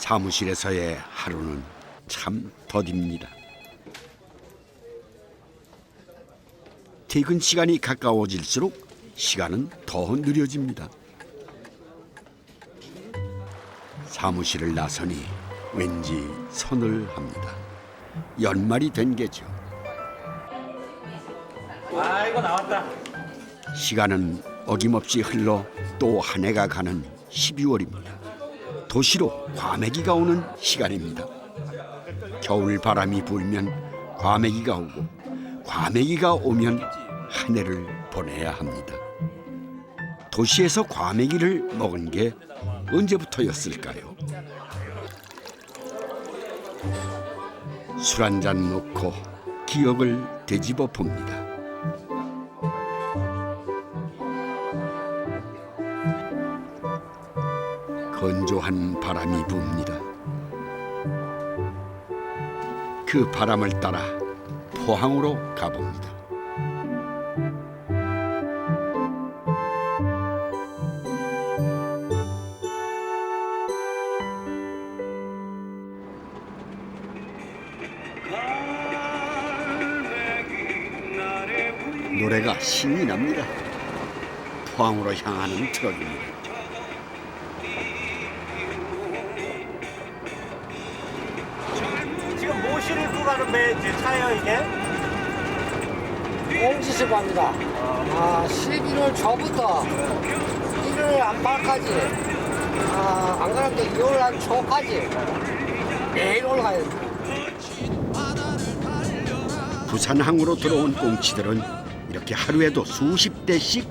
사무실에서의 하루는 참 더딥니다. 퇴근 시간이 가까워질수록 시간은 더 느려집니다. 사무실을 나서니 왠지 서늘합니다. 연말이 된 게죠. 아이고 나왔다. 시간은 어김없이 흘러 또 한 해가 가는 12월입니다. 도시로 과메기가 오는 시간입니다. 겨울 바람이 불면 과메기가 오고 과메기가 오면 한 해를 보내야 합니다. 도시에서 과메기를 먹은 게 언제부터였을까요? 술 한 잔 놓고 기억을 되짚어 봅니다. 건조한 바람이 붑니다. 그 바람을 따라 포항으로 가봅니다. 노래가 신이 납니다. 포항으로 향하는 트럭입니다. 지금 뭐 싣고 가는 배 이제 차예요 이게? 옹지서 갑니다. 11월 초부터 1월 안팎까지, 안 그러면 2월 한 초까지 매일 올라가야 됩니다. 부산항으로 들어온 꽁치들은 이렇게 하루에도 수십 대씩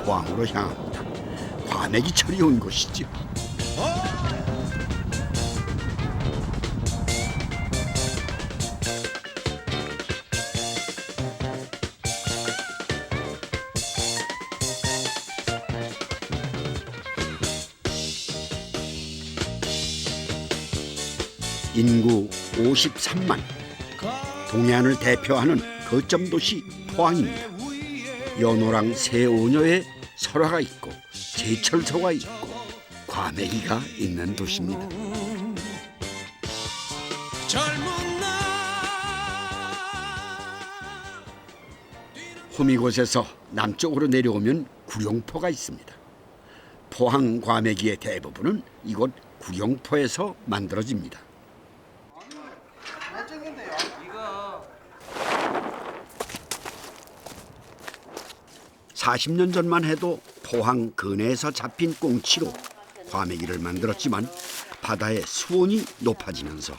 포항으로 향합니다. 과메기철이 온 곳이죠. 인구 53만, 동해안을 대표하는 거점 도시 포항입니다. 연호랑 새오녀의 설화가 있고 제철소가 있고 과메기가 있는 도시입니다. 호미곶에서 남쪽으로 내려오면 구룡포가 있습니다. 포항 과메기의 대부분은 이곳 구룡포에서 만들어집니다. 40년 전만 해도 포항 근해에서 잡힌 꽁치로 과메기를 만들었지만 바다의 수온이 높아지면서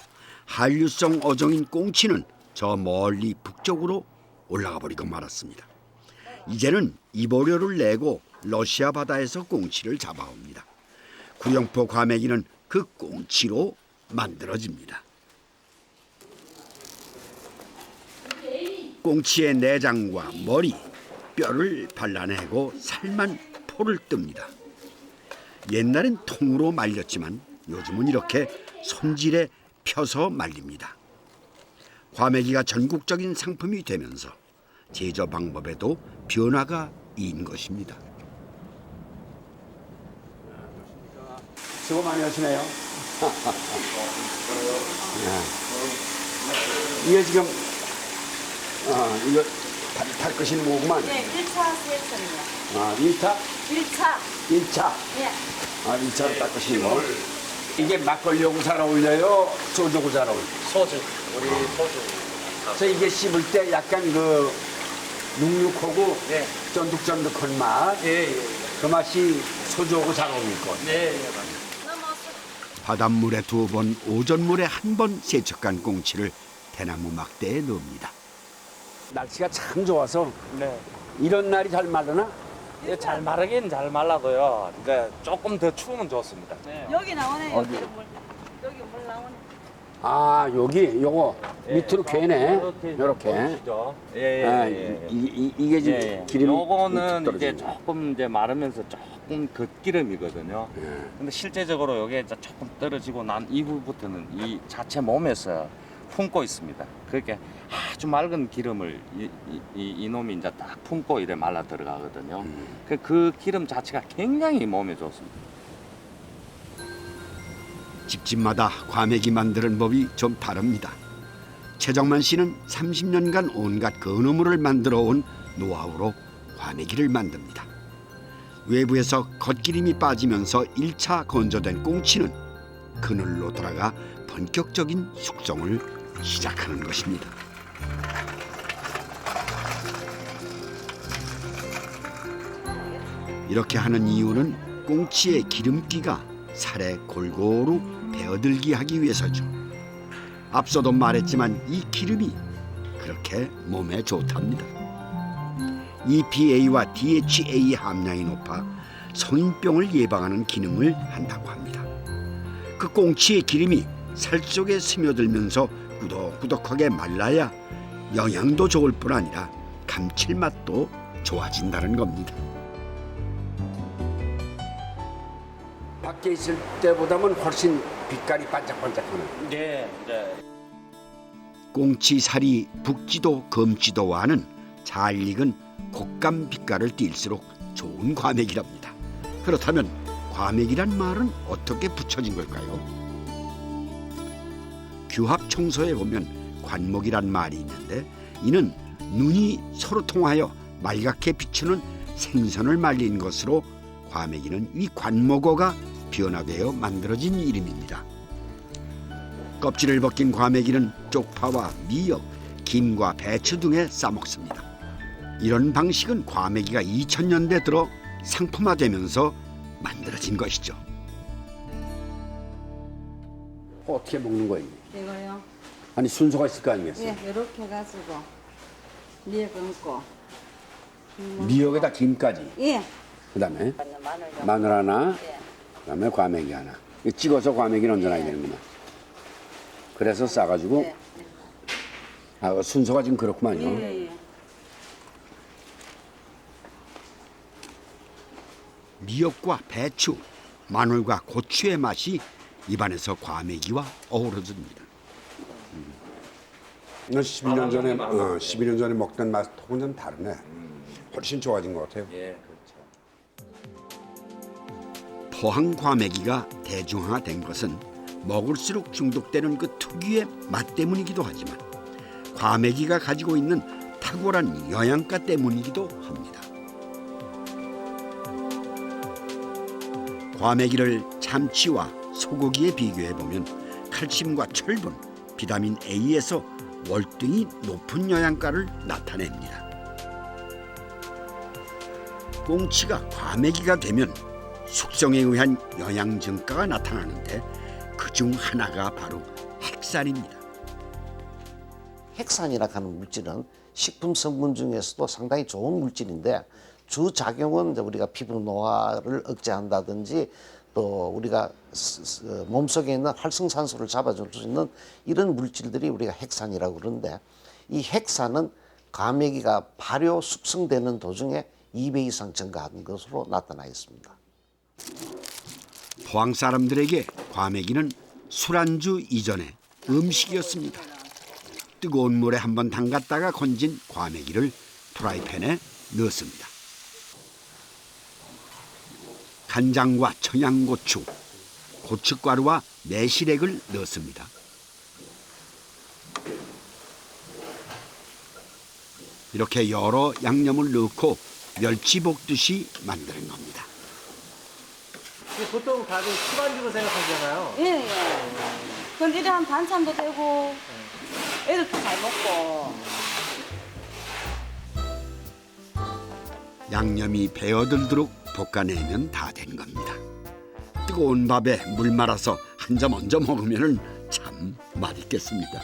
한류성 어종인 꽁치는 저 멀리 북쪽으로 올라가 버리고 말았습니다. 이제는 이보료를 내고 러시아 바다에서 꽁치를 잡아옵니다. 구룡포 과메기는 그 꽁치로 만들어집니다. 꽁치의 내장과 머리, 뼈를 발라내고 살만 포를 뜹니다. 옛날엔 통으로 말렸지만 요즘은 이렇게 손질해 펴서 말립니다. 과메기가 전국적인 상품이 되면서 제조 방법에도 변화가 있는 것입니다. 수고 많이 하시네요. 이게 지금 이거 탈 것이 뭐구만? 네, 1차 세션이요. 1차? 1차. 1차? 네. 1차로 닦으시고 이게 막걸리하고 잘 어울려요? 소주하고 잘 어울려요? 소주. 우리 소주. 그래서 이게 씹을 때 약간 그 눅눅하고 네. 쫀득쫀득한 맛, 예. 그 맛이 소주하고 잘 어울릴 것 같아요. 네. 바닷물에 2번, 오전물에 1번 세척한 꽁치를 대나무 막대에 넣습니다. 날씨가 참 좋아서 네. 이런 날이 잘 마르나? 예, 잘 마르긴 잘 말라도요. 이제 조금 더 추우면 좋습니다. 여기 나오네. 어디? 여기 물 나오네. 여기 요거 밑으로 괴네. 요렇게. 보이시죠? 예. 이게 지금 기름이 요거는 밑으로 이제 떨어지는 조금 이제 마르면서 조금 겉기름이거든요. 근데 실제적으로 요게 이제 조금 떨어지고 난 이후부터는 이 자체 몸에서 품고 있습니다. 그렇게 아주 맑은 기름을 이놈이 이제 딱 품고 이래 말라 들어가거든요. 그 기름 자체가 굉장히 몸에 좋습니다. 집집마다 과메기 만드는 법이 좀 다릅니다. 최정만 씨는 30년간 온갖 건어물을 만들어 온 노하우로 과메기를 만듭니다. 외부에서 겉기름이 빠지면서 1차 건조된 꽁치는 그늘로 돌아가 본격적인 숙성을 시작하는 것입니다. 이렇게 하는 이유는 꽁치의 기름기가 살에 골고루 배어들게 하기 위해서죠. 앞서도 말했지만 이 기름이 그렇게 몸에 좋답니다. EPA와 DHA 함량이 높아 성인병을 예방하는 기능을 한다고 합니다. 그 꽁치의 기름이 살 속에 스며들면서 꾸덕꾸덕하게 말라야 영양도 좋을 뿐 아니라 감칠맛도 좋아진다는 겁니다. 밖에 있을 때보다는 훨씬 빛깔이 반짝반짝하는. 네, 네. 꽁치 살이 붓지도 검지도 않은 잘 익은 곶감 빛깔을 띨수록 좋은 과메기랍니다. 그렇다면 과메기란 말은 어떻게 붙여진 걸까요? 규합 청소에 보면 관목이란 말이 있는데 이는 눈이 서로 통하여 말갛게 비추는 생선을 말린 것으로 과메기는 이 관목어가 변화되어 만들어진 이름입니다. 껍질을 벗긴 과메기는 쪽파와 미역, 김과 배추 등에 싸먹습니다. 이런 방식은 과메기가 2000년대 들어 상품화되면서 만들어진 것이죠. 어떻게 먹는 거예요? 이거요. 아니 순서가 있을 거 아니겠어요? 예, 이렇게 해가지고 미역 얹고. 미역에다 김까지. 예. 그다음에 마늘 좀. 마늘 하나, 예. 그다음에 과메기 하나. 이거 찍어서 과메기를 얹어놔야 되는구만. 그래서 싸가지고 예. 아, 순서가 지금 그렇구만요. 예, 예. 미역과 배추, 마늘과 고추의 맛이 입안에서 과메기와 어우러집니다. 12년 전에 12년 전에 먹던 맛하고는 좀 다르네. 훨씬 좋아진 것 같아요. 예, 그렇죠. 포항 과메기가 대중화된 것은 먹을수록 중독되는 그 특유의 맛 때문이기도 하지만 과메기가 가지고 있는 탁월한 영양가 때문이기도 합니다. 과메기를 참치와 소고기에 비교해 보면 칼슘과 철분, 비타민 A에서 월등히 높은 영양가를 나타냅니다. 꽁치가 과메기가 되면 숙성에 의한 영양 증가가 나타나는데 그중 하나가 바로 핵산입니다. 핵산이라고 하는 물질은 식품 성분 중에서도 상당히 좋은 물질인데 주 작용은 이제 우리가 피부 노화를 억제한다든지 또 우리가 몸속에 있는 활성산소를 잡아줄 수 있는 이런 물질들이 우리가 핵산이라고 그러는데 이 핵산은 과메기가 발효 숙성되는 도중에 2배 이상 증가한 것으로 나타나 있습니다. 포항 사람들에게 과메기는 술안주 이전의 음식이었습니다. 뜨거운 물에 한번 담갔다가 건진 과메기를 프라이팬에 넣습니다. 간장과 청양고추, 고춧가루와 매실액을 넣습니다. 이렇게 여러 양념을 넣고 멸치 볶듯이 만드는 겁니다. 보통 다들 술안주로 생각하잖아요. 예, 예. 근데 이래 한 반찬도 되고 애들도 잘 먹고. 양념이 배어들도록 볶아내면 다 된 겁니다. 뜨거운 밥에 물 말아서 한 점 얹어 먹으면 참 맛있겠습니다.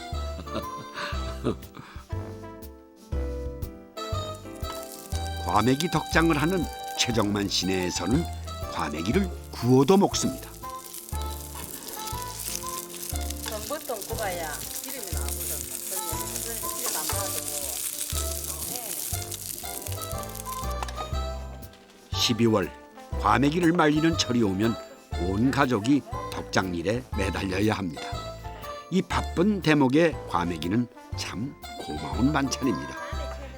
과메기 덕장을 하는 최정만 시내에서는 과메기를 구워도 먹습니다. 전부터 굽어야 기름이 나오거든요. 그래서 기름 안 봐도. 12월 과메기를 말리는 철이 오면 온 가족이 덕장일에 매달려야 합니다. 이 바쁜 대목에 과메기는 참 고마운 반찬입니다.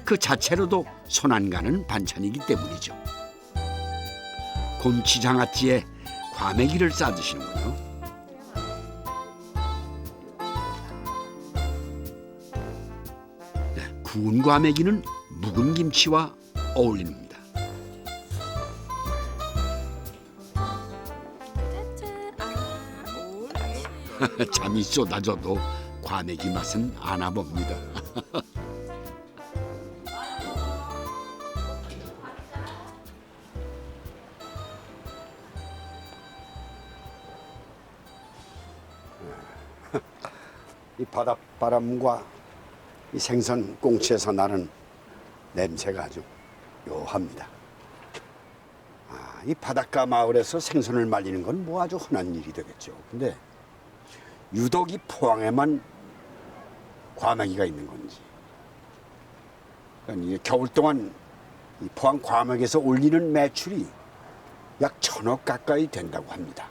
그 자체로도 손 안 가는 반찬이기 때문이죠. 곰치장아찌에 과메기를 싸드시는군요. 구운 과메기는 묵은 김치와 어울립니다. 잠이 쏟아져도 과메기 맛은 아나 봅니다. 이 바닷바람과 이 생선 꽁치에서 나는 냄새가 아주 묘합니다. 이 바닷가 마을에서 생선을 말리는 건 뭐 아주 흔한 일이 되겠죠. 근데 유독 이 포항에만 과메기가 있는 건지. 그러니까 이게 겨울 동안 이 포항 과메기에서 올리는 매출이 약 1,000억 가까이 된다고 합니다.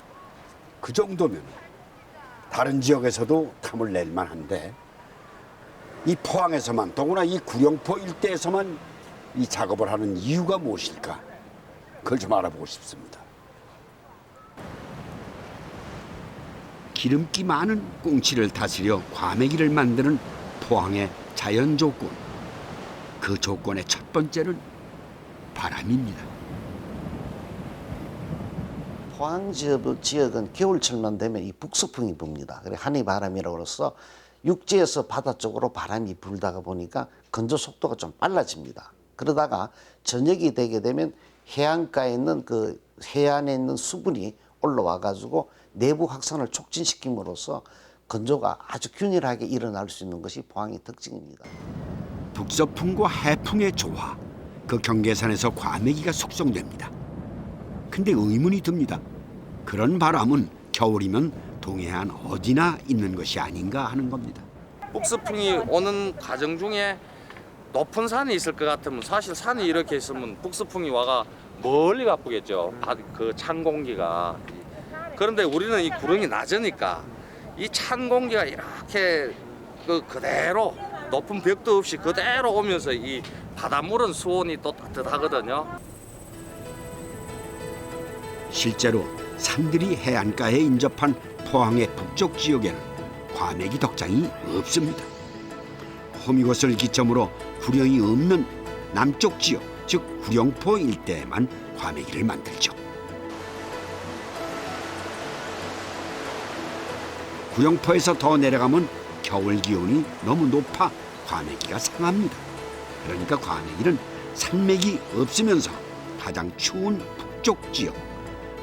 그 정도면 다른 지역에서도 탐을 낼 만한데 이 포항에서만, 더구나 이 구룡포 일대에서만 이 작업을 하는 이유가 무엇일까? 그걸 좀 알아보고 싶습니다. 기름기 많은 꽁치를 다스려 과메기를 만드는 포항의 자연 조건. 그 조건의 첫 번째는 바람입니다. 포항 지역은 겨울철만 되면 이 북서풍이 붑니다. 그래 한이바람이라고 해서 육지에서 바다 쪽으로 바람이 불다가 보니까 건조 속도가 좀 빨라집니다. 그러다가 저녁이 되게 되면 해안가에 있는 그 해안에 있는 수분이 올라와 가지고 내부 확산을 촉진시킴으로써 건조가 아주 균일하게 일어날 수 있는 것이 포항의 특징입니다. 북서풍과 해풍의 조화, 그 경계선에서 과메기가 숙성됩니다. 근데 의문이 듭니다. 그런 바람은 겨울이면 동해안 어디나 있는 것이 아닌가 하는 겁니다. 북서풍이 오는 과정 중에 높은 산이 있을 것 같으면 사실 산이 이렇게 있으면 북서풍이 와가 멀리 가쁘겠죠. 그 찬 공기가. 그런데 우리는 이 구릉이 낮으니까 이 찬 공기가 이렇게 그대로 높은 벽도 없이 그대로 오면서 이 바닷물은 수온이 또 따뜻하거든요. 실제로 산들이 해안가에 인접한 포항의 북쪽 지역에는 과메기 덕장이 없습니다. 호미곶을 기점으로 구령이 없는 남쪽 지역, 즉 구령포 일대에만 과메기를 만들죠. 구령포에서 더 내려가면 겨울 기온이 너무 높아 과메기가 상합니다. 그러니까 과메기는 산맥이 없으면서 가장 추운 북쪽 지역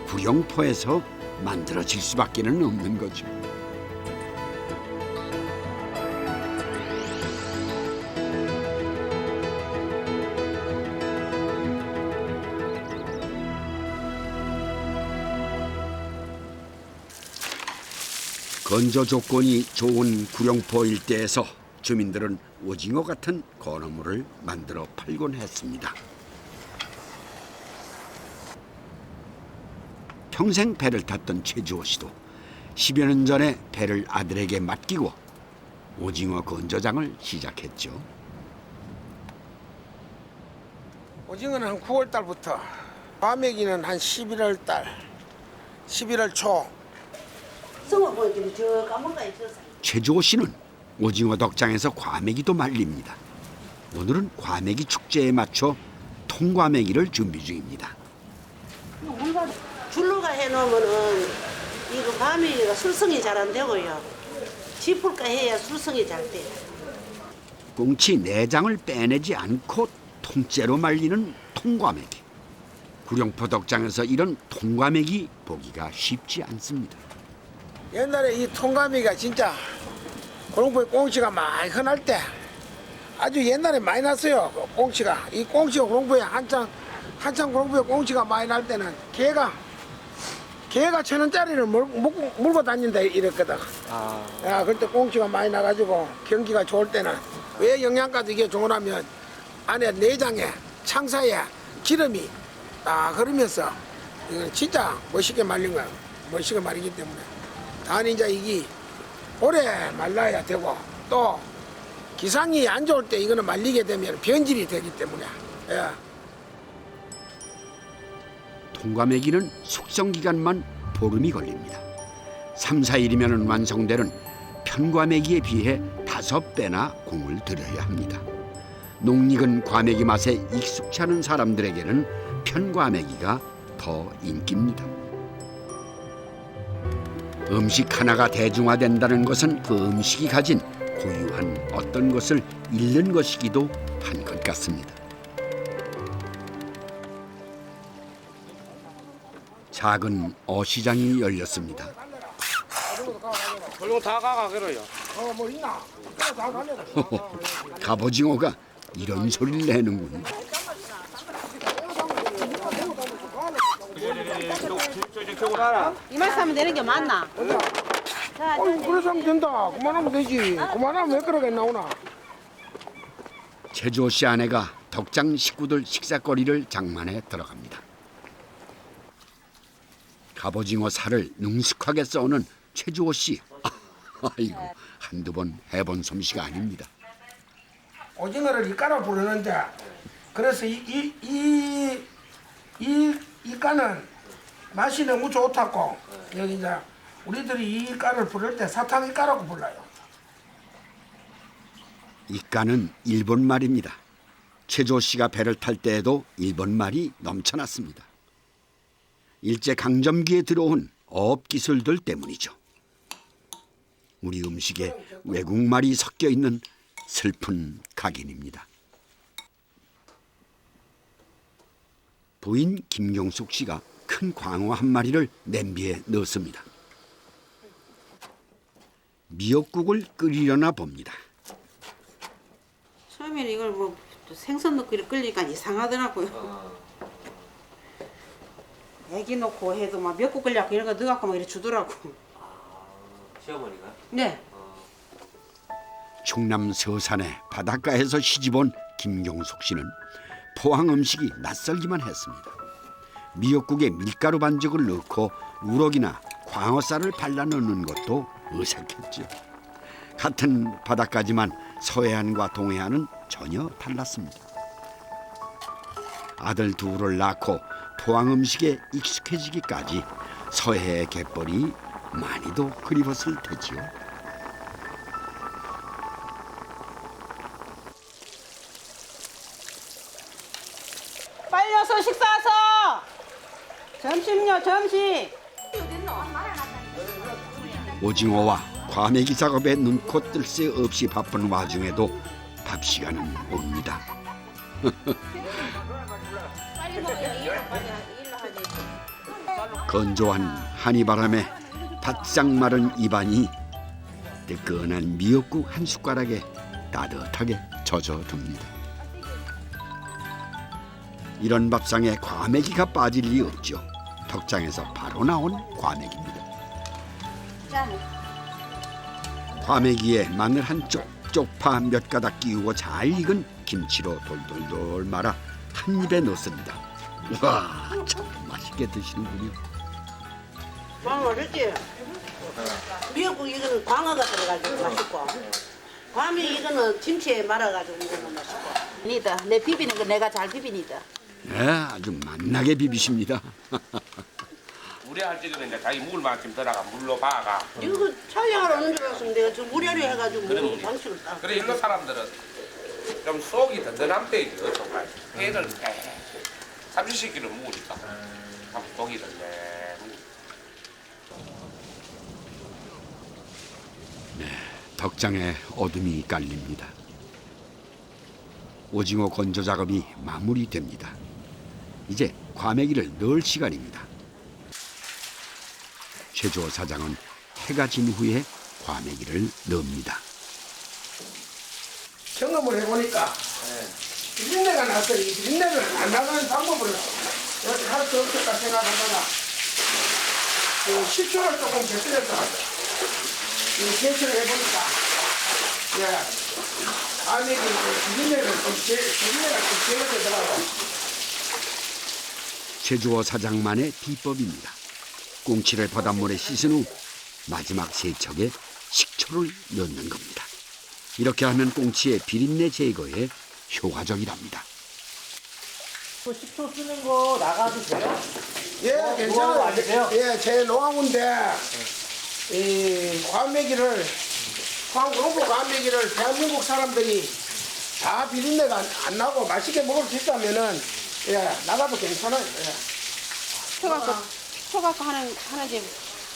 구령포에서 만들어질 수밖에는 없는 거죠. 건조 조건이 좋은 구령포 일대에서 주민들은 오징어 같은 건어물을 만들어 팔곤 했습니다. 평생 배를 탔던 최주호 씨도 10여 년 전에 배를 아들에게 맡기고 오징어 건조장을 시작했죠. 오징어는 한 9월 달부터, 과메기는 한 11월 달, 11월 초. 성어 보여드리 저 까만가 있어서. 최주호 씨는 오징어 덕장에서 과메기도 말립니다. 오늘은 과메기 축제에 맞춰 통과메기를 준비 중입니다. 줄로가 해놓으면은 이거 과메기가 술성이 잘 안 되고요. 지풀까 해야 술성이 잘 돼요. 꽁치 내장을 빼내지 않고 통째로 말리는 통과메기. 구룡포 덕장에서 이런 통과메기 보기가 쉽지 않습니다. 옛날에 이 통과메기가 진짜 구룡포에 꽁치가 많이 흔할 때 아주 옛날에 많이 났어요. 꽁치가. 이 꽁치가 구룡포에 한창 구룡포에 꽁치가 많이 날 때는 개가 1,000원짜리를 물고 다닌다 이랬거든. 야, 그때 꽁치가 많이 나가지고 경기가 좋을 때는 왜 영양가도 이게 좋으냐면 안에 내장에 창사에 기름이 딱 흐르면서 이건 진짜 멋있게 말린 거야. 멋있게 말리기 때문에 단 이제 이게 오래 말라야 되고 또 기상이 안 좋을 때 이거는 말리게 되면 변질이 되기 때문에. 예. 통과메기는 숙성 기간만 보름이 걸립니다. 3, 4일이면 완성되는 편과메기에 비해 5배나 공을 들여야 합니다. 농익은 과메기 맛에 익숙치 않은 사람들에게는 편과메기가 더 인기입니다. 음식 하나가 대중화된다는 것은 그 음식이 가진 고유한 어떤 것을 잃는 것이기도 한 것 같습니다. 작은 어시장이 열렸습니다. 그리고 다 가가기로요. 뭐 있나? 다 가려고. 갑오징어가 이런 소리를 내는군요. 이만 사면 되는 게 맞나? 그래서 하면 된다. 그만하면 되지. 그만하면 왜 그러게 나오나? 최주호 씨 아내가 덕장 식구들 식사거리를 장만해 들어갑니다. 갑오징어 살을 능숙하게 써오는 최주호 씨. 아이고, 한두 번 해본 솜씨가 아닙니다. 오징어를 이까라 부르는데 그래서 이 이까는 맛이 너무 좋다고 여기 이제 우리들이 이 이까를 부를 때 사탕 이까라고 불러요. 이까는 일본 말입니다. 최주호 씨가 배를 탈 때에도 일본 말이 넘쳐났습니다. 일제 강점기에 들어온 어업 기술들 때문이죠. 우리 음식에 외국말이 섞여 있는 슬픈 각인입니다. 부인 김경숙 씨가 큰 광어 한 마리를 냄비에 넣습니다. 미역국을 끓이려나 봅니다. 처음에는 이걸 뭐 생선 넣고 이렇게 끓이니까 이상하더라고요. 애기 놓고 해도 막 미역국 끓려고 이런 거 넣어갖고 막 이렇게 주더라고. 시어머니가? 네. 충남 서산의 바닷가에서 시집온 김경숙 씨는 포항 음식이 낯설기만 했습니다. 미역국에 밀가루 반죽을 넣고 우럭이나 광어살을 발라 넣는 것도 어색했죠. 같은 바닷가지만 서해안과 동해안은 전혀 달랐습니다. 아들 둘을 낳고 포항 음식에 익숙해지기까지 서해의 갯벌이 많이도 그리웠을 테지요. 빨리 와서 식사하소. 점심요, 점심. 오징어와 과메기 작업에 눈코 뜰 새 없이 바쁜 와중에도 밥 시간은 옵니다. 건조한 한이바람에 바짝 마른 입안이 뜨끈한 미역국 한 숟가락에 따뜻하게 젖어듭니다. 이런 밥상에 과메기가 빠질 리 없죠. 덕장에서 바로 나온 과메기입니다. 과메기에 마늘 한 쪽, 쪽파 몇 가닥 끼우고 잘 익은 김치로 돌돌돌 말아 한 입에 넣습니다. 와, 참 맛있게 드시는군요. 광어 맛있지? 미역국 이거는 광어가 들어가지고 맛있고, 과메기 이거는 김치에 말아가지고 먹으면 맛있고. 니다. 내 비비는 거 내가 잘 비비니다. 네, 아주 맛나게 비비십니다. 우리 할 적에는 이제 자기 묵을 만큼 들어가 물로 박아. 이거 촬영하러 오는 줄 알았으면 내가 좀 무리하려 해가지고 그래, 뭐 방식을 딱. 그래 일로 사람들은 좀 속이 든든한 때이죠 정말. 회를 30씩끼를 묵으니까 참 속이 든네. 덕장에 어둠이 깔립니다. 오징어 건조 작업이 마무리됩니다. 이제 과메기를 넣을 시간입니다. 최주호 사장은 해가 진 후에 과메기를 넣습니다. 경험을 해보니까 비린내가 나서 이 비린내를 안 나가는 방법을 이렇게 할 수 없을까 생각하다가 그 식초를 조금 곁들여서 개수를 해보니까 과메기 비린내가 좀 제거되더라고요. 최주호 사장만의 비법입니다. 꽁치를 바닷물에 씻은 후 마지막 세척에 식초를 넣는 겁니다. 이렇게 하면 꽁치의 비린내 제거에 효과적이랍니다. 식초 쓰는 거 나가도 돼요? 예, 노하우 괜찮아요. 아니세요? 예, 제 노하우인데 이 과메기를 포항동포 과메기를 대한민국 사람들이 다 비린내가 안 나고 맛있게 먹을 수 있다면은 예, 나가도 괜찮아요. 예. 쳐갖고 하는 집,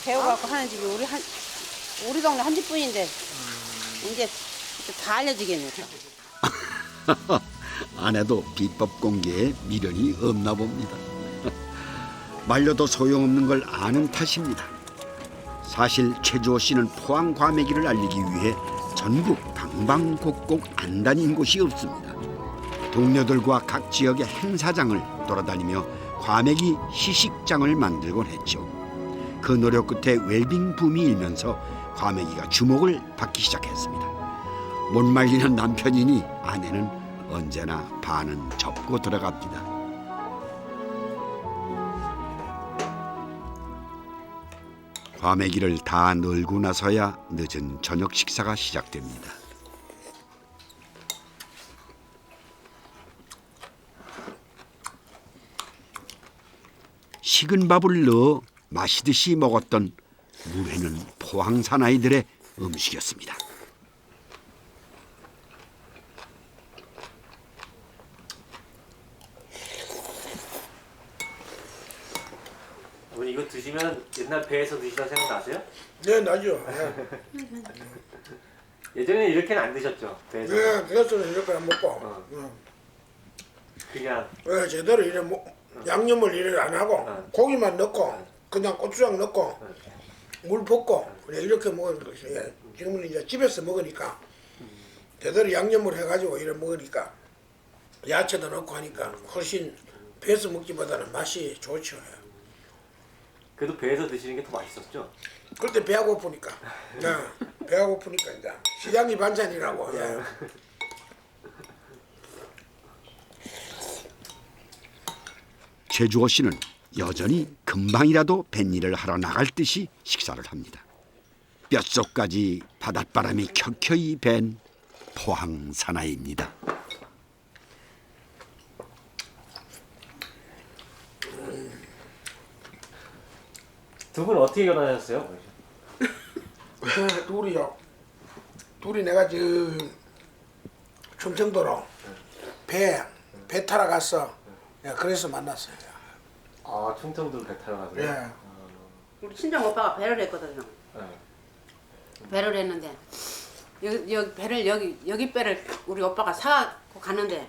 배워갖고 하는 집이 우리 동네 한 집뿐인데 이제 다 알려지겠네. 아내도 비법 공개에 미련이 없나 봅니다. 말려도 소용없는 걸 아는 탓입니다. 사실 최주호 씨는 포항 과메기를 알리기 위해 전국 방방곡곡 안 다닌 곳이 없습니다. 동료들과 각 지역의 행사장을 돌아다니며 과메기 시식장을 만들곤 했죠. 그 노력 끝에 웰빙 붐이 일면서 과메기가 주목을 받기 시작했습니다. 못 말리는 남편이니 아내는 언제나 반은 접고 들어갑니다. 과메기를 다 널고 나서야 늦은 저녁 식사가 시작됩니다. 식은 밥을 넣어 마시듯이 먹었던 물회는 포항 사나이들의 음식이었습니다. 어머니 이거 드시면 옛날 배에서 드시던 생각 나세요? 네, 나죠. 예. 예전에는 이렇게는 안 드셨죠? 배에서? 네, 그래서는 이렇게 안 먹고. 그냥 예, 제대로 이래 양념을 이래 안 하고 고기만 넣고 그냥 고추장 넣고 물 붓고 그냥 이렇게 먹는 것이 예. 지금은 이제 집에서 먹으니까 제대로 양념을 해가지고 이래 먹으니까 야채도 넣고 하니까 훨씬 배에서 먹기보다는 맛이 좋죠. 예. 그래도 배에서 드시는 게 더 맛있었죠? 그때 배가 고프니까. 네, 배가 고프니까 이제 시장이 반찬이라고. 예. 최주호 씨는 여전히 금방이라도 뱃일을 하러 나갈 듯이 식사를 합니다. 뼛속까지 바닷바람이 켜켜이 밴 포항 사나이입니다. 두 분 어떻게 결혼하셨어요? 둘이요. 둘이 내가 충청도로 배 타러 갔어. 예, 그래서 만났어요. 아 충청도로 배 타러 가세요? 예. 우리 친정 오빠가 배를 했거든요. 배를 했는데 여기 배를 여기 배를 우리 오빠가 사고 갔는데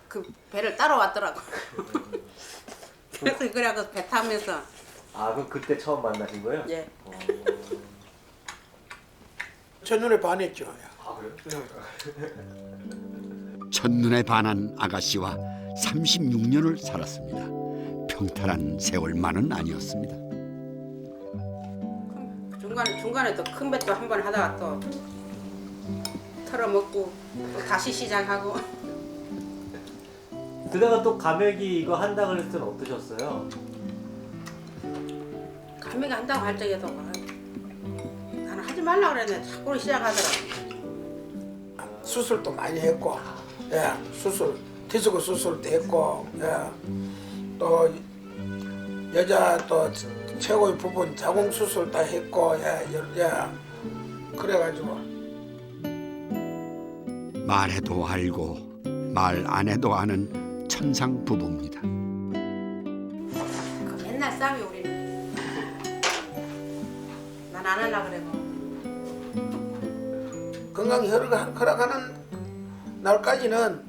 그 배를 따라왔더라고. 그래서 그래갖고 배 타면서 아 그럼 그때 처음 만나신 거예요? 예. 첫눈에 반했죠. 아 그래요? 첫눈에 반한 아가씨와 36년을 살았습니다. 평탄한 세월만은 아니었습니다. 중간에 또 큰 배 또 한 번 하다가 또 털어먹고 또 다시 시작하고. 그다가 또 가메기 이거 한다 그랬을 때는 어떠셨어요? 가메기 한다고 할 적에도 나는 하지 말라 그랬는데 자꾸 시작하더라고. 수술도 많이 했고, 예, 디스크 수술도 했고, 예, 또 여자 또 최고의 부분 자궁 수술도 했고, 예, 그래가지고 말해도 알고 말 안 해도 아는 천상 부부입니다. 그 맨날 싸움이 우리는. 난 안 하려고 그래고. 건강이 허락하는 날까지는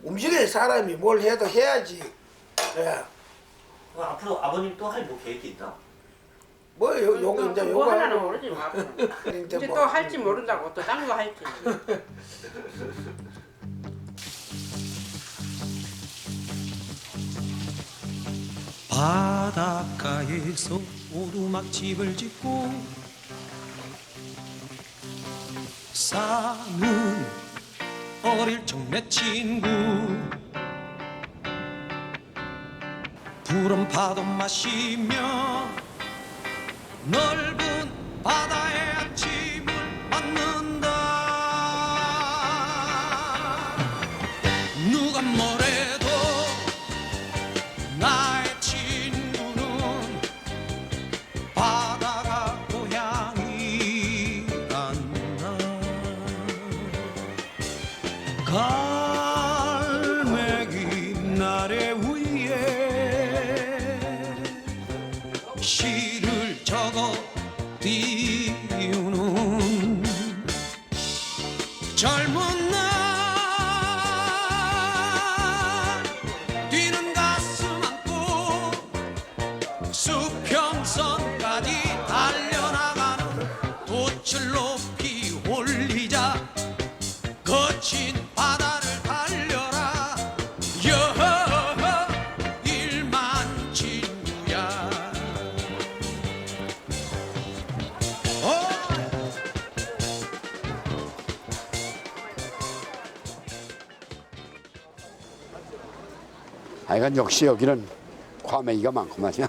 움직일 사람이 뭘 해도 해야지. 예. 앞으로 아버님 또 할 뭐 계획이 있나? 뭐 요거 이제 뭐 요거 하려는 하고 모르지 뭐. 이제 이제 뭐. 또 할지 모른다고 또 딴 거 할지. 바닷가에서 오두막집을 짓고 사는 어릴 적 내 친구 푸른 파도 마시며 넓은 바다의 아침을 맞는다. 누가 뭐래도 나의 친구는 바다가 고향이란다. 하여간 역시 여기는 과메기가 많구만요.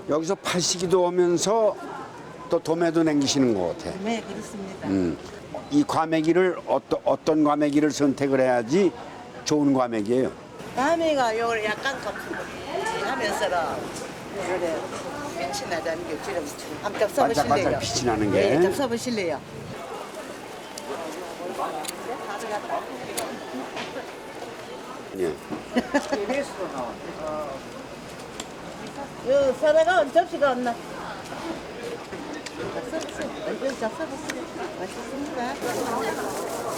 여기서 파시기도 하면서 또 도매도 남기시는 것 같아. 네, 그렇습니다. 이 과메기를 어떤 과메기를 선택을 해야지 좋은 과메기예요. 과메기가 요걸 약간 하면서는 그래 빛이 나자는 게 지금 한번 써보실래요? 반짝반짝 빛이 나는 게. 네, 좀 써보실래요? 예. 요 사다가 접시가 없나? 맛있습니다.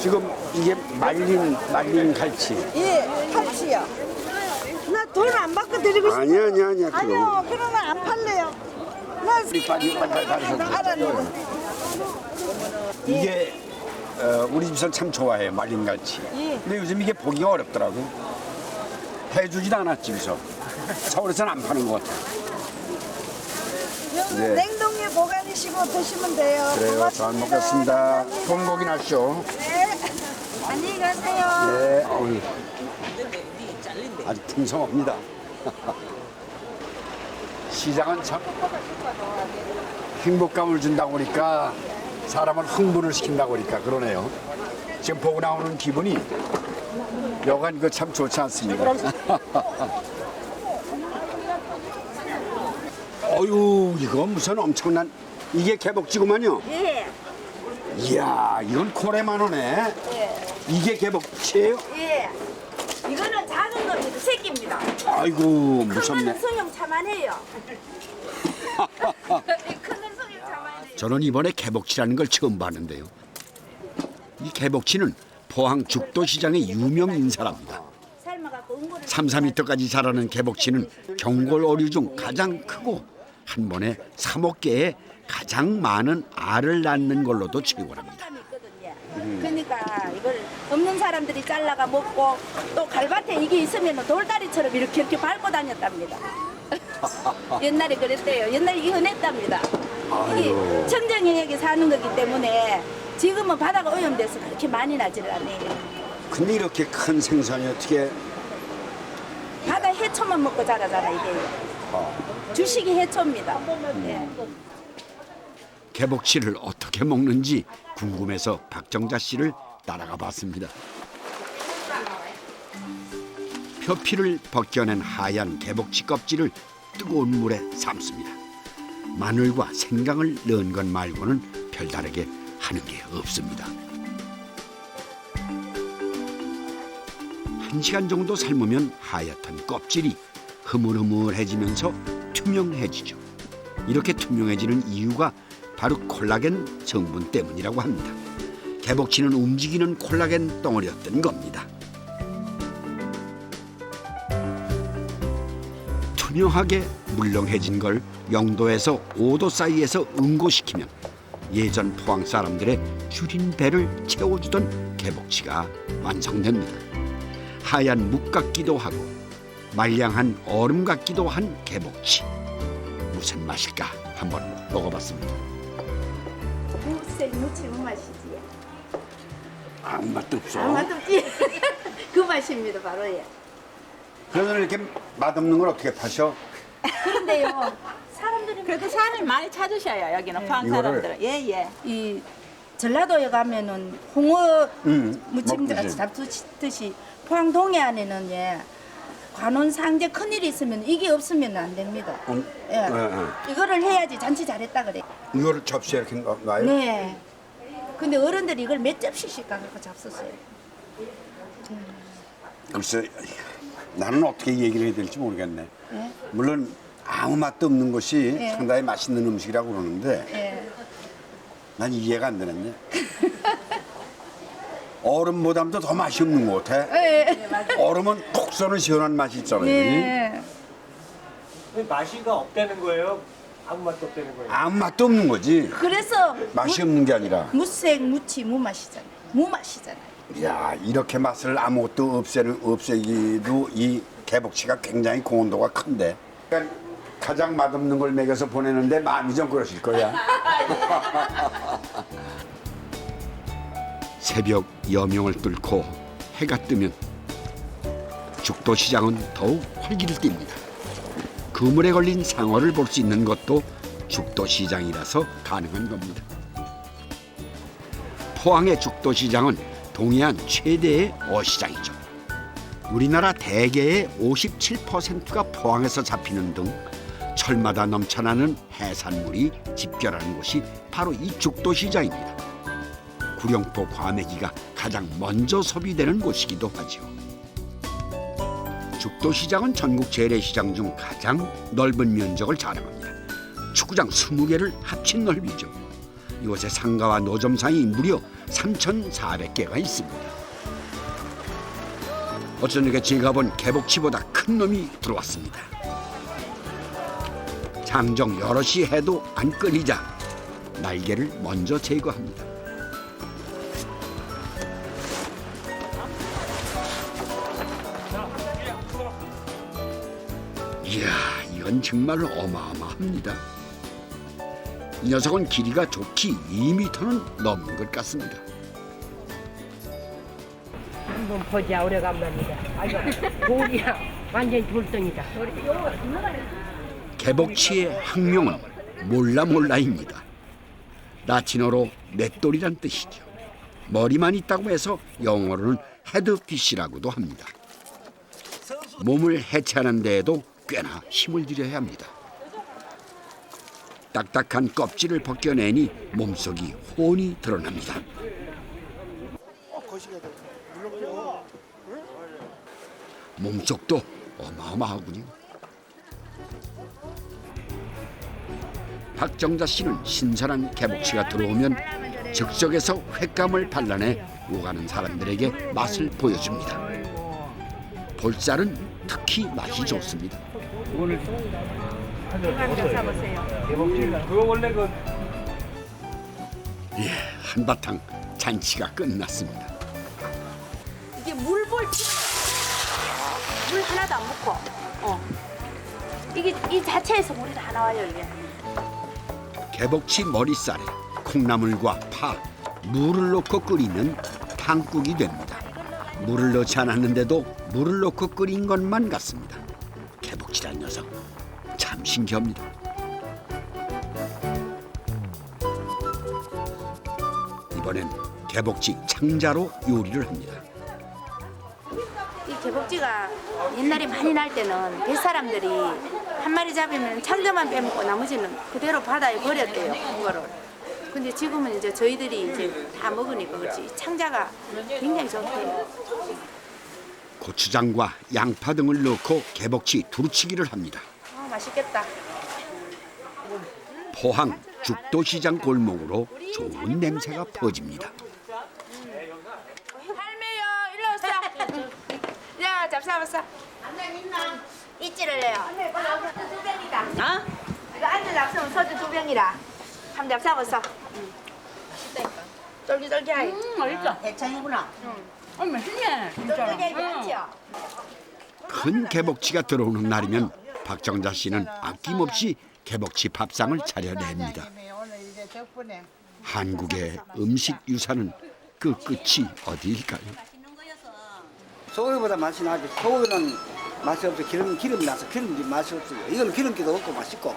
지금 이게 말린 갈치. 예, 탈치요. 나 돈 안 받고 드리고 싶어. 아니야. 아니요, 그러면 안 팔래요. 나 우리 빨리 알았는데. 이게 우리 집에서 참 좋아해요, 말린 갈치. 예. 근데 요즘 이게 보기가 어렵더라고. 해주지도 않았지, 집에서. 서울에서는 안 파는 것 같아. 네. 냉동에 보관하시고 드시면 돼요. 그래요, 고맙습니다. 잘 먹겠습니다. 돈고기 나시오. 네. 안녕히 가세요. 네, 어휴. 아주 풍성합니다. 시장은 참 행복감을 준다고 그러니까 사람을 흥분을 시킨다고 그러니까 그러네요. 지금 보고 나오는 기분이 여간 그 참 좋지 않습니까? 어유 이거 무슨 엄청난 이게 개복치구만요. 예. 이야 이건 콜에만 오네. 예. 이게 개복치예요? 예. 이거는 작은 겁니다. 새끼입니다. 아이고 큰 무섭네. 거는 성형 자만해요. 큰 건 성형 자만해요. 저는 이번에 개복치라는 걸 처음 봤는데요. 이 개복치는 포항 죽도시장의 유명 인사랍니다. 삶아갖고 응고를 3-4m까지 자라는 개복치는 경골 어류 중 가장 크고 한 번에 3억 개의 가장 많은 알을 낳는 걸로도 최고랍니다. 그러니까 이걸 없는 사람들이 잘라가 먹고 또 갈밭에 이게 있으면 돌다리처럼 이렇게 밟고 다녔답니다. 옛날에 그랬대요. 옛날에 이게 흔했답니다. 이게 청정영역에 사는 거기 때문에 지금은 바다가 오염돼서 그렇게 많이 나지를 않아요. 근데 이렇게 큰 생선이 어떻게 바다 해초만 먹고 자라잖아 이게. 주식이 해초입니다. 네. 개복치를 어떻게 먹는지 궁금해서 박정자 씨를 따라가 봤습니다. 표피를 벗겨낸 하얀 개복치 껍질을 뜨거운 물에 삶습니다. 마늘과 생강을 넣은 것 말고는 별다르게 하는 게 없습니다. 1시간 정도 삶으면 하얗던 껍질이 흐물흐물해지면서 투명해지죠. 이렇게 투명해지는 이유가 바로 콜라겐 성분 때문이라고 합니다. 개복치는 움직이는 콜라겐 덩어리였던 겁니다. 투명하게 물렁해진 걸 0도에서 5도 사이에서 응고시키면 예전 포항 사람들의 줄인 배를 채워주던 개복치가 완성됩니다. 하얀 묵 같기도 하고 말량한 얼음 같기도 한 개복치. 무슨 맛일까 한번 먹어봤습니다. 무치 맛이지. 아무 맛도 없어. 맛없지. 그 맛입니다 바로 예. 그러면 이렇게 맛없는 걸 어떻게 파셔? 그런데요 사람들이 그래도 사람이 많이 찾으셔요 여기는 포항 이거를? 사람들은. 예예. 이 전라도에 가면은 홍어 무침 먹듯이. 잡수듯이 포항 동해안에는 예 관원 상제 큰일이 있으면 이게 없으면 안 됩니다. 예. 이거를 해야지 잔치 잘했다 그래. 이거를 접시에 이렇게 놔요? 네. 근데 어른들이 이걸 몇 접시씩 가지고 잡수세요. 글쎄 나는 어떻게 얘기를 해야 될지 모르겠네. 예? 물론 아무 맛도 없는 것이 예. 상당히 맛있는 음식이라고 그러는데 예. 난 이해가 안 되는데 얼음보다도 더 맛이 없는 것 같아. 예. 얼음은 톡 쏘는 시원한 맛이 있잖아요. 예. 맛이가 없다는 거예요? 아무 맛도 없다는 거예요? 아무 맛도 없는 거지. 그래서 맛이 없는 게 아니라. 무색 무치 무맛이잖아요. 무맛이잖아요. 야 이렇게 맛을 아무것도 없애기도 이 개복치가 굉장히 고온도가 큰데. 그러니까 가장 맛없는 걸 먹여서 보내는데 마음이 좀 그러실 거야. 새벽 여명을 뚫고 해가 뜨면 죽도시장은 더욱 활기를 띱니다. 그물에 걸린 상어를 볼 수 있는 것도 죽도시장이라서 가능한 겁니다. 포항의 죽도시장은 동해안 최대의 어시장이죠. 우리나라 대게의 57%가 포항에서 잡히는 등 철마다 넘쳐나는 해산물이 집결하는 곳이 바로 이 죽도시장입니다. 구룡포 과메기가 가장 먼저 소비되는 곳이기도 하죠. 죽도시장은 전국 재래시장 중 가장 넓은 면적을 자랑합니다. 축구장 20개를 합친 넓이죠. 이곳에 상가와 노점상이 무려 3,400개가 있습니다. 어쩌니까 제가 본 개복치보다 큰 놈이 들어왔습니다. 장정 여럿이 해도 안 끊이자 날개를 먼저 제거합니다. 이야, 이건 정말 어마어마합니다. 이 녀석은 길이가 좋기 2m는 넘는 것 같습니다. 한번 보자, 오래간만이다. 아이고, 돌이야. 완전 돌덩이다. 개복치의 학명은 몰라입니다. 라틴어로 맷돌이란 뜻이죠. 머리만 있다고 해서 영어로는 헤드피쉬라고도 합니다. 몸을 해체하는 데에도 꽤나 힘을 들여야 합니다. 딱딱한 껍질을 벗겨내니 몸속이 혼이 드러납니다. 몸속도 어마어마하군요. 박정자 씨는 신선한 개복치가 들어오면 즉석에서 횟감을 발라내 오가는 사람들에게 맛을 보여줍니다. 볼살은 특히 맛이 좋습니다. 그거 원래 그 예, 한바탕 잔치가 끝났습니다. 이게 물 하나도 안 묻고, 이게 이 자체에서 물이 다 나와요 이게. 개복치 머리살에 콩나물과 파, 물을 넣고 끓이면 탕국이 됩니다. 물을 넣지 않았는데도 물을 넣고 끓인 것만 같습니다. 개복치란 녀석 참 신기합니다. 이번엔 개복치 창자로 요리를 합니다. 이 개복지가 옛날에 많이 날 때는 뱃사람들이 한 마리 잡으면 창자만 빼먹고 나머지는 그대로 바다에 버렸대요, 그거를. 근데 지금은 이제 저희들이 이제 다 먹으니까 그렇지 창자가 굉장히 좋대요. 고추장과 양파 등을 넣고 개복치 두루치기를 합니다. 맛있겠다. 포항 죽도시장 골목으로 좋은 냄새가 퍼집니다. 할매요, 일로 오세요. 야, 잡사봤어. 있지를 해요. 두 병이다. 어? 이거 안주 잡수면 소주 2병이라. 한번 잡사봤어. 쫄깃쫄깃하게. 맛있어. 대창이구나. 맛있네. 쫄깃쫄깃하게 그렇지요. 큰 개복치가 들어오는 날이면 박정자 씨는 아낌없이 개복치 밥상을 차려냅니다. 한국의 음식 유산은 그 끝이 어디일까요? 소고기보다 맛이 나지. 소고기는 맛이 없어. 기름이 나서 기름이 맛이 없어요. 이건 기름기도 없고 맛있고.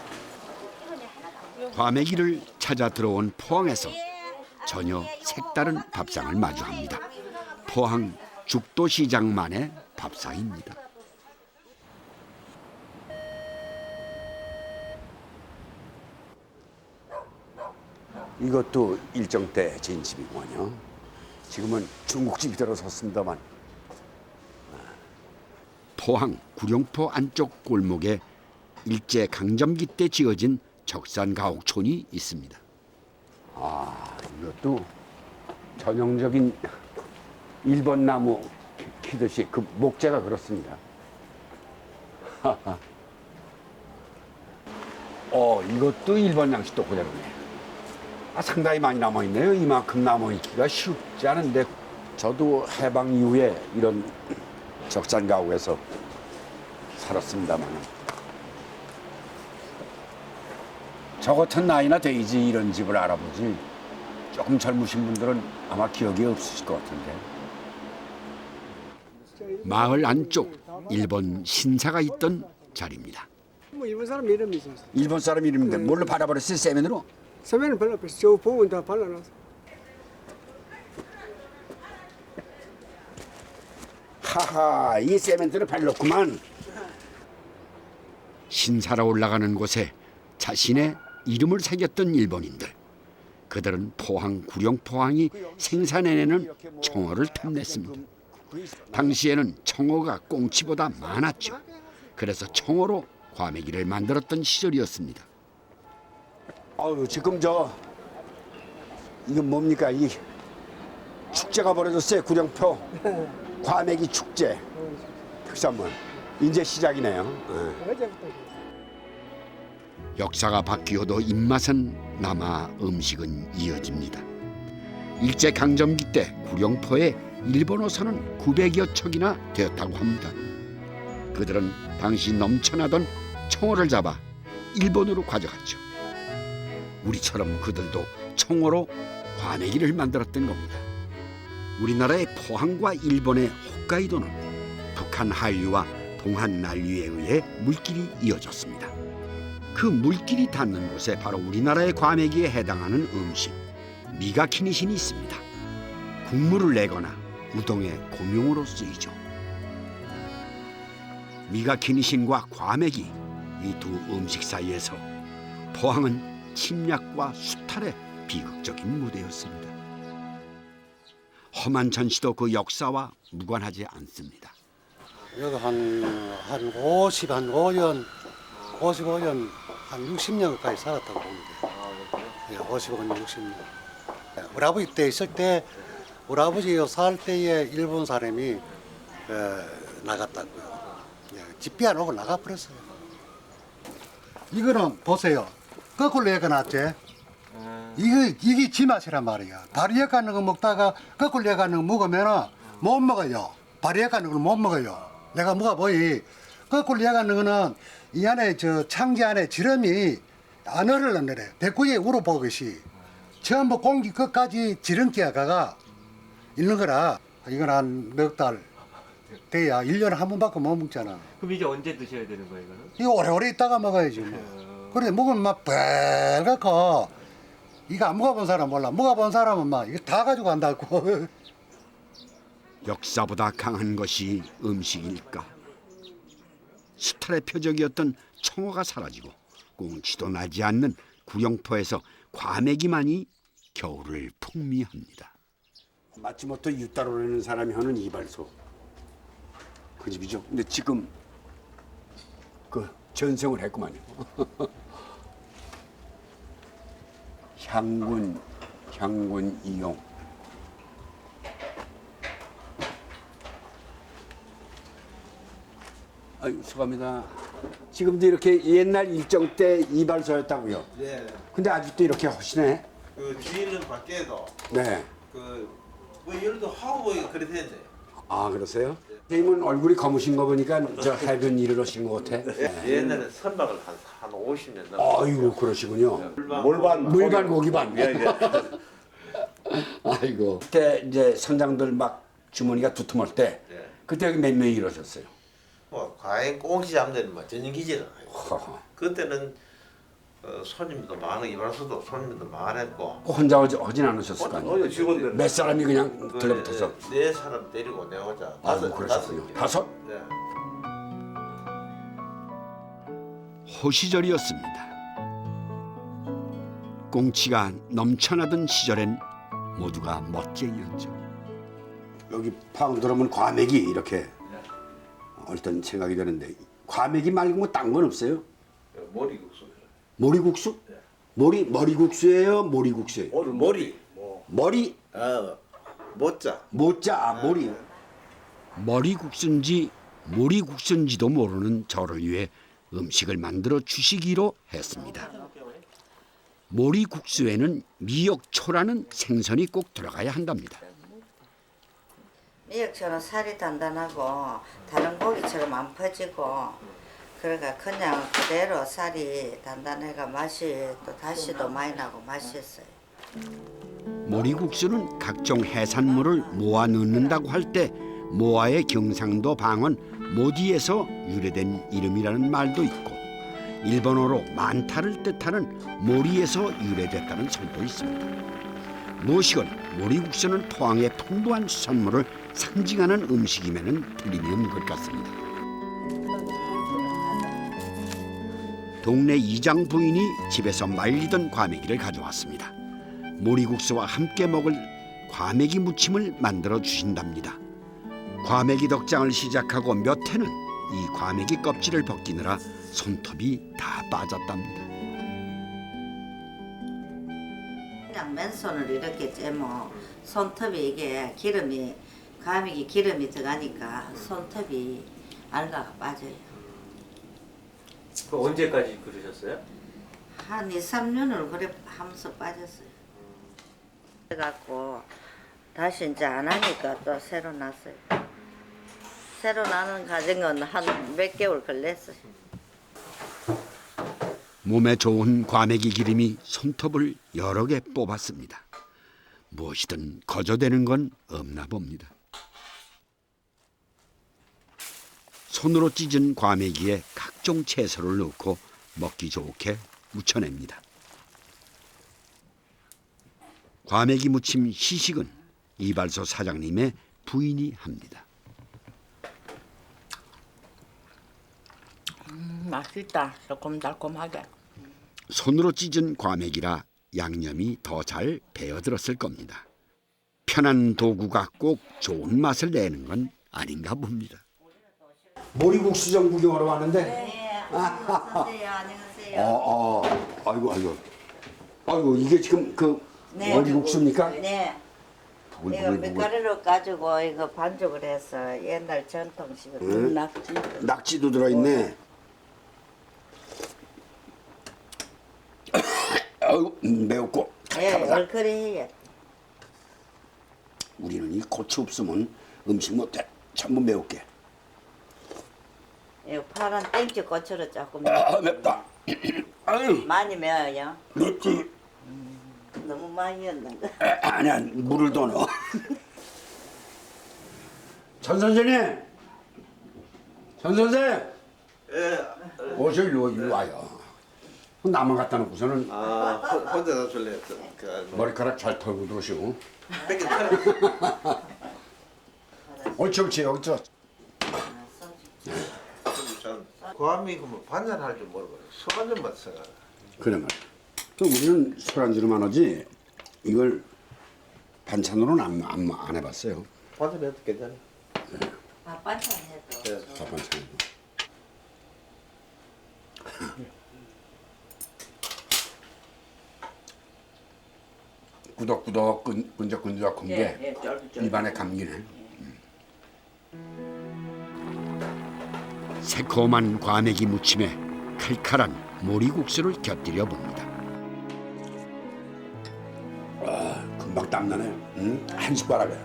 과메기를 찾아 들어온 포항에서 전혀 색다른 밥상을 마주합니다. 포항 죽도시장만의 밥상입니다. 이것도 일정 때 진집이군요. 지금은 중국집이 들어섰습니다만. 포항 구룡포 안쪽 골목에 일제 강점기 때 지어진 적산가옥촌이 있습니다. 아, 이것도 전형적인 일본 나무 키듯이 그 목재가 그렇습니다. 이것도 일본 양식도 그대로네. 상당히 많이 남아있네요. 이만큼 남아있기가 쉽지 않은데 저도 해방 이후에 이런 적산가옥에서 살았습니다만 저 같은 나이나 돼야지 이런 집을 알아보지 조금 젊으신 분들은 아마 기억이 없으실 것 같은데. 마을 안쪽 일본 신사가 있던 자리입니다. 뭐 일본 사람 이름이 있었어. 일본 사람 이름인데 뭘로 발라버렸어요? 세면으로? 세면은 발라버렸어. 저 부분 다 발라놨어. 하하, 이 세멘트를 발랐구만. 신사로 올라가는 곳에 자신의 이름을 새겼던 일본인들. 그들은 구룡포항이 생산해내는 청어를 탐냈습니다. 당시에는 청어가 꽁치보다 많았죠. 그래서 청어로 과메기를 만들었던 시절이었습니다. 아유, 지금 이건 뭡니까? 이 축제가 벌어졌어요. 구룡포 과메기 축제 특산물 이제 시작이네요. 역사가 바뀌어도 입맛은 남아 음식은 이어집니다. 일제강점기 때 구룡포에 일본어선은 900여 척이나 되었다고 합니다. 그들은 당시 넘쳐나던 청어를 잡아 일본으로 가져갔죠. 우리처럼 그들도 청어로 과메기를 만들었던 겁니다. 우리나라의 포항과 일본의 홋카이도는 북한 한류와 동한 난류에 의해 물길이 이어졌습니다. 그 물길이 닿는 곳에 바로 우리나라의 과메기에 해당하는 음식 미가키니신이 있습니다. 국물을 내거나 우동의 고명으로 쓰이죠. 미가키니신과 과메기 이 두 음식 사이에서 포항은 침략과 수탈의 비극적인 무대였습니다. 험한 전시도 그 역사와 무관하지 않습니다. 여기 한 55년, 한 60년 가까이 살았다고 봅니다. 예, 55년, 60년. 우리 아버지 때 있을 때, 우리 아버지 살 때에 일본 사람이 나갔다고요. 예, 집비 안 오고 나가버렸어요. 이거는 보세요. 거꾸로 예가놨지? 이게 지 맛이란 말이야. 바로 예가는 거 먹다가 거꾸로 예가는 거 먹으면 못 먹어요. 바로 예가는 걸 못 먹어요. 내가 먹어보이. 거꾸로 예가는 거는 이 안에 창지 안에 지름이 안 얼어내래. 배꼽에 우러보듯이 전부 공기 끝까지 지름기가 가가 있는 거라. 이건 한 넉 달 돼야 1년에 한 번밖에 못 먹잖아. 그럼 이제 언제 드셔야 되는 거예요, 이거는? 이거 오래오래 있다가 먹어야지 뭐. 그래 먹으면 막 빨갛고 이거 안 먹어본 사람 몰라. 먹어본 사람은 막 이거 다 가지고 간다고. 역사보다 강한 것이 음식일까? 수탈의 표적이었던 청어가 사라지고 꽁치도 나지 않는 구룡포에서 과메기만이 겨울을 풍미합니다. 마침부터 유따로라는 사람이 하는 이발소 그 집이죠. 근데 지금 그 전생을 했구만요. 향군 이용. 아유, 수고합니다. 지금도 이렇게 옛날 일정 때 이발소였다고요? 네. 근데 아직도 이렇게 하시네? 그 주인은 밖에도 네. 뭐 예를 들어 하고 그래 되는데. 아, 그러세요? 선생님은 얼굴이 검으신 거 보니까 저 해변 일을 하신 것 같아. 네. 옛날에 선박을 한 50년 넘었어요. 아이고, 그러시군요. 물반 고기반. 예, 예. 아이고. 그때 이제 선장들 막 주머니가 두툼할 때 예. 그때 여기 몇 명이 일하셨어요? 뭐 과잉 꽁치 잡는 데는 뭐 전용기지는 아니고. 그때는 손님도 많고 이발소도 손님도 많았고. 혼자 하진 않으셨을 거 아니에요? 직원들 몇 사람이 그냥 들러붙어서? 네 사람 때리고 내 혼자. 아이고, 그러셨군요. 다섯? 네. 호시절이었습니다. 꽁치가 넘쳐나던 시절엔 모두가 멋쟁이였죠. 여기 포항 들어오면 과메기 이렇게 어떤 생각이 드는데 과메기 말고 뭐 딴 건 없어요? 머리국수. 머리국수? 머리국수예요? 모리국수예요? 머리. 머리? 모짜. 모짜, 머리. 머리국수인지 모리국수인지도 모르는 저를 위해 음식을 만들어 주시기로 했습니다. 모리국수에는 미역초라는 생선이 꼭 들어가야 한답니다. 미역초는 살이 단단하고 다른 고기처럼 안 퍼지고 그러니까 그냥 그대로 살이 단단해가 맛이 또 다시도 많이 나고 맛있어요. 모리국수는 각종 해산물을 모아 넣는다고 할 때 모아의 경상도 방언 모디에서 유래된 이름이라는 말도 있고 일본어로 많다를 뜻하는 모리에서 유래됐다는 설도 있습니다. 무엇이건 모리국수는 포항의 풍부한 수산물을 상징하는 음식임에는 틀림이 없는 것 같습니다. 동네 이장 부인이 집에서 말리던 과메기를 가져왔습니다. 모리국수와 함께 먹을 과메기 무침을 만들어 주신답니다. 과메기 덕장을 시작하고 몇 해는 이 과메기 껍질을 벗기느라 손톱이 다 빠졌답니다. 그냥 맨손으로 이렇게 째면 손톱이 이게 기름이 과메기 기름이 들어가니까 손톱이 알가가 빠져요. 그 언제까지 그러셨어요? 한 2, 3년을 그래 하면서 빠졌어요. 그래갖고 다시 이제 안 하니까 또 새로 났어요. 새로 나는 과정은 한 몇 개월 걸렸어요. 몸에 좋은 과메기 기름이 손톱을 여러 개 뽑았습니다. 무엇이든 거저되는 건 없나 봅니다. 손으로 찢은 과메기에 각종 채소를 넣고 먹기 좋게 무쳐냅니다. 과메기 무침 시식은 이발소 사장님의 부인이 합니다. 맛있다. 조금 달콤하게. 손으로 찢은 과메기라 양념이 더 잘 배어들었을 겁니다. 편한 도구가 꼭 좋은 맛을 내는 건 아닌가 봅니다. 모리국수점 구경하러 왔는데. 네, 안녕하세요. 아이고 이게 지금 그 네. 모리국수입니까? 네. 이거 보글보글. 밀가루로 가지고 이거 반죽을 해서 옛날 전통식으로 응? 낙지. 낙지도 들어있네. 아이고 매웠고 예, 칼칼하다. 얼큰해요. 우리는 이 고추 없으면 음식 못해. 전부 매울게. 이거 파란 땡초 고추를 조금 맵다. 아유 많이 매워요. 맵지. 너무 많이 넣는 거. 아니야 물을 더 넣어. 전 선생님. 전 선생. 오셔 일로 와요. 나만 갖다 놓고서는 혼자 놔줄래? 머리카락 잘 털고 들어오시고. 뺏긴 옳지 여기 저. 과미 그뭐 반찬 할 줄 모르고 술 한 잔만 써가. 그래 말이야. 또 우리는 술안주로만 하지 이걸 반찬으로는 안 해봤어요. 반찬 해도 괜찮아. 밥반찬 해도. 밥반찬. 꾸덕꾸덕 끈적끈적한 게 입안에 감기네. 새콤한 과메기 무침에 칼칼한 모리국수를 곁들여 봅니다. 금방 땀나네. 응? 한 숟가락에.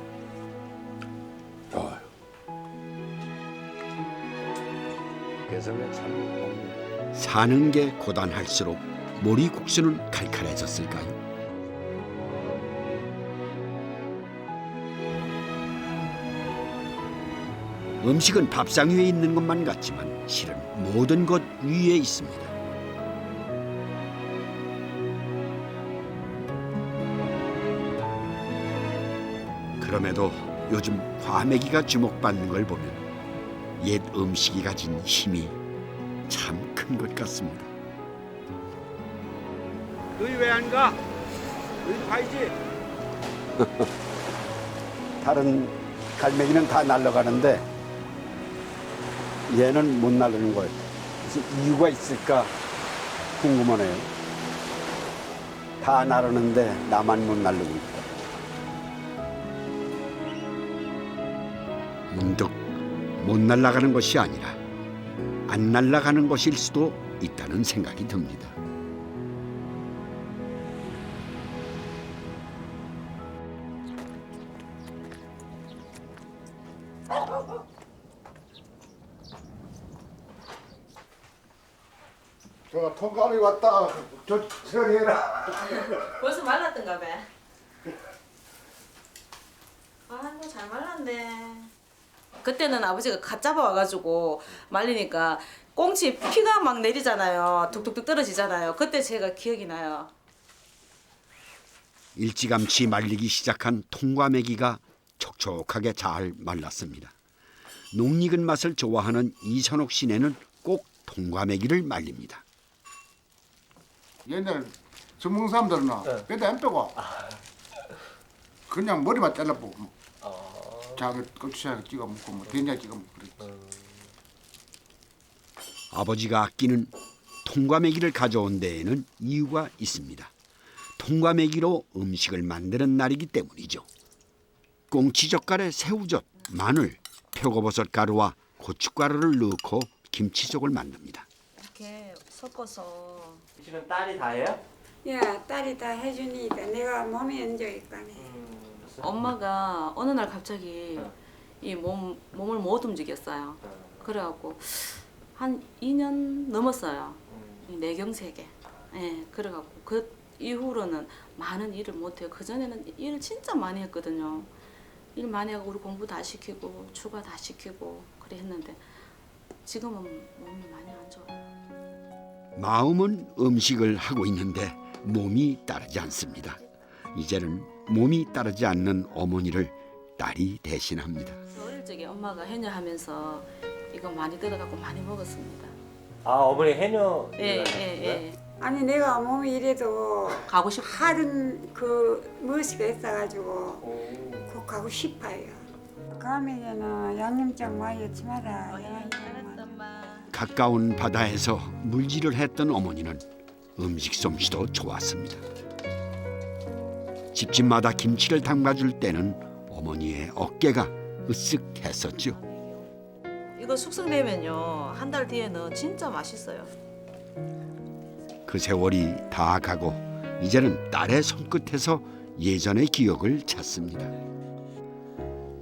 그래서 참 사는 게 고단할수록 모리국수는 칼칼해졌을까요? 음식은 밥상 위에 있는 것만 같지만 실은 모든 것 위에 있습니다. 그럼에도 요즘 과메기가 주목받는 걸 보면 옛 음식이 가진 힘이 참 큰 것 같습니다. 너희 왜 안 가? 너희도 가야지. 다른 갈매기는 다 날아가는데 얘는 못 날르는 거예요. 무슨 이유가 있을까 궁금하네요. 다 나르는데 나만 못 날르고 있다. 문득 못 날아가는 것이 아니라 안 날아가는 것일 수도 있다는 생각이 듭니다. 저 통감이 왔다. 저 처리해라. 벌써 말랐던가 봐. 아, 뭐 잘 말랐네. 그때는 아버지가 갓 잡아와가지고 말리니까 꽁치 피가 막 내리잖아요. 뚝뚝뚝 떨어지잖아요. 그때 제가 기억이 나요. 일찌감치 말리기 시작한 통과메기가 촉촉하게 잘 말랐습니다. 농익은 맛을 좋아하는 이선옥 씨네는 꼭 통과메기를 말립니다. 옛날 전문 사람들은 배도 안 빼고 그냥 머리만 잘라보고 자기 고추장 찍어 먹고 뭐 된장 찍어 먹고 그랬지. 아버지가 아끼는 통과메기를 가져온 데에는 이유가 있습니다. 통과메기로 음식을 만드는 날이기 때문이죠. 꽁치젓갈에 새우젓, 마늘, 표고버섯 가루와 고춧가루를 넣고 김치속을 만듭니다. 이렇게 섞어서. 지금 딸이 다 해요? 예, 딸이 다 해주니까 내가 몸이 안 좋으니까. 엄마가 어느 날 갑자기 이 몸을 못 움직였어요. 그래갖고 한 2년 넘었어요. 이 뇌경색에. 예, 그래갖고 그 이후로는 많은 일을 못해요. 그전에는 일을 진짜 많이 했거든요. 일 많이 하고 우리 공부 다 시키고 추가 다 시키고 그래 했는데 지금은 몸이 많이 안 좋아요. 마음은 음식을 하고 있는데 몸이 따르지 않습니다. 이제는 몸이 따르지 않는 어머니를 딸이 대신합니다. 어릴 적에 엄마가 해녀하면서 이거 많이 들어가고 많이 먹었습니다. 아 어머니 해녀. 예. 아니 내가 몸이 이래도 가고 싶어. 하던 그 멋이가 있어가지고 꼭 가고 싶어요. 가면은 양념장 많이 넣지마라. 가까운 바다에서 물질을 했던 어머니는 음식 솜씨도 좋았습니다. 집집마다 김치를 담가줄 때는 어머니의 어깨가 으쓱했었죠. 이거 숙성되면요 1달 뒤에는 진짜 맛있어요. 그 세월이 다 가고 이제는 딸의 손끝에서 예전의 기억을 찾습니다.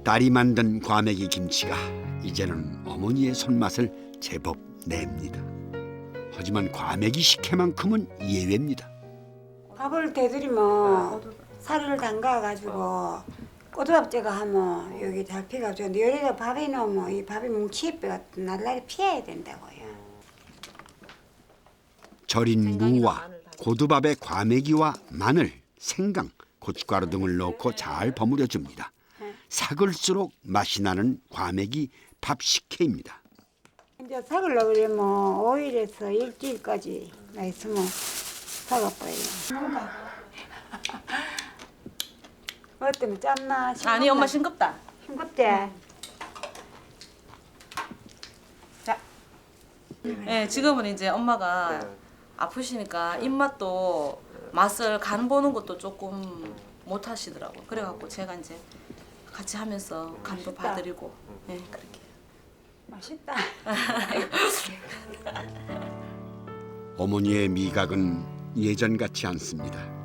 딸이 만든 과메기 김치가 이제는 어머니의 손맛을 제법 냅니다. 하지만 과메기 식혜만큼은 예외입니다. 밥을 대드리면 살을 담가가지고 꼬두밥제가 하면 여기 잘 피가지고 여기다 밥에 넣으면 이 밥이 뭉치에 날라리 피해야 된다고요. 절인 무와 고두밥에 과메기와 마늘, 생강, 고춧가루 등을 넣고 잘 버무려 줍니다. 삭을수록 맛이 나는 과메기 밥 식혜입니다. 이제 삭으려고 그러면 5일에서 일주일까지 있으면 삭아버려요. 어때면 짠나? 싱겁나? 아니 엄마 싱겁다. 싱겁지? 자, 네, 지금은 이제 엄마가 아프시니까 입맛도 맛을 간 보는 것도 조금 못 하시더라고요. 그래갖고 제가 이제 같이 하면서 간도 봐드리고 네, 그렇게. 맛있다. 어머니의 미각은 예전 같지 않습니다.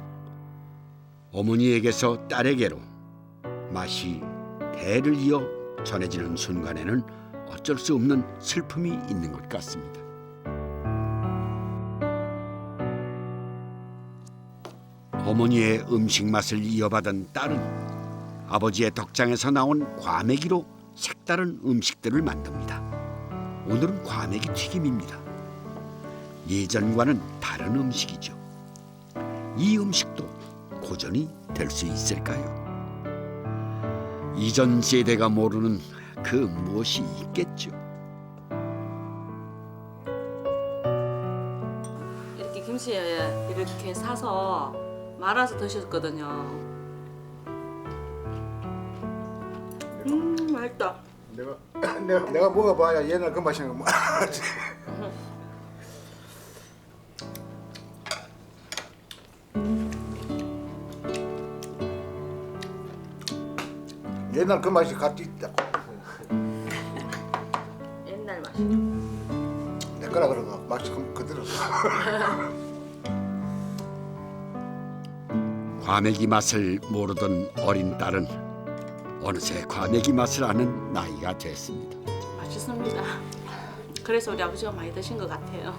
어머니에게서 딸에게로 맛이 대를 이어 전해지는 순간에는 어쩔 수 없는 슬픔이 있는 것 같습니다. 어머니의 음식 맛을 이어받은 딸은 아버지의 덕장에서 나온 과메기로 색다른 음식들을 만듭니다. 오늘은 과메기 튀김입니다. 예전과는 다른 음식이죠. 이 음식도 고전이 될 수 있을까요? 이전 세대가 모르는 그 무엇이 있겠죠. 이렇게 김치에 이렇게 사서 말아서 드셨거든요. 맛있다. 내가 먹어봐야 옛날 그 맛인 거. 옛날 그 맛이 같이 있다고. 옛날 맛. 내 거라 그러고 맛이 그대로. 과메기 맛을 모르던 어린 딸은 어느새 과메기 맛을 아는 나이가 됐습니다. 맛있습니다. 그래서 우리 아버지가 많이 드신 것 같아요.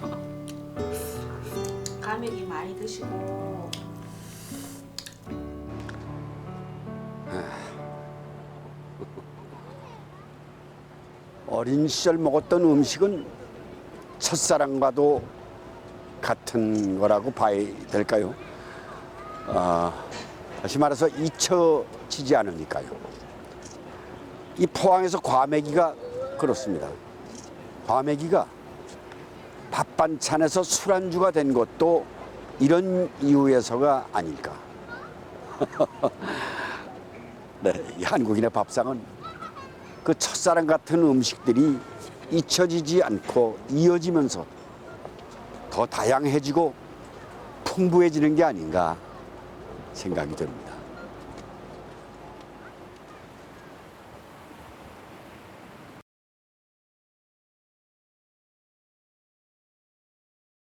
과메기 많이 드시고. 어린 시절 먹었던 음식은 첫사랑과도 같은 거라고 봐야 될까요? 다시 말해서 잊혀지지 않으니까요. 이 포항에서 과메기가 그렇습니다. 과메기가 밥 반찬에서 술안주가 된 것도 이런 이유에서가 아닐까. 네, 이 한국인의 밥상은 그 첫사랑 같은 음식들이 잊혀지지 않고 이어지면서 더 다양해지고 풍부해지는 게 아닌가 생각이 듭니다.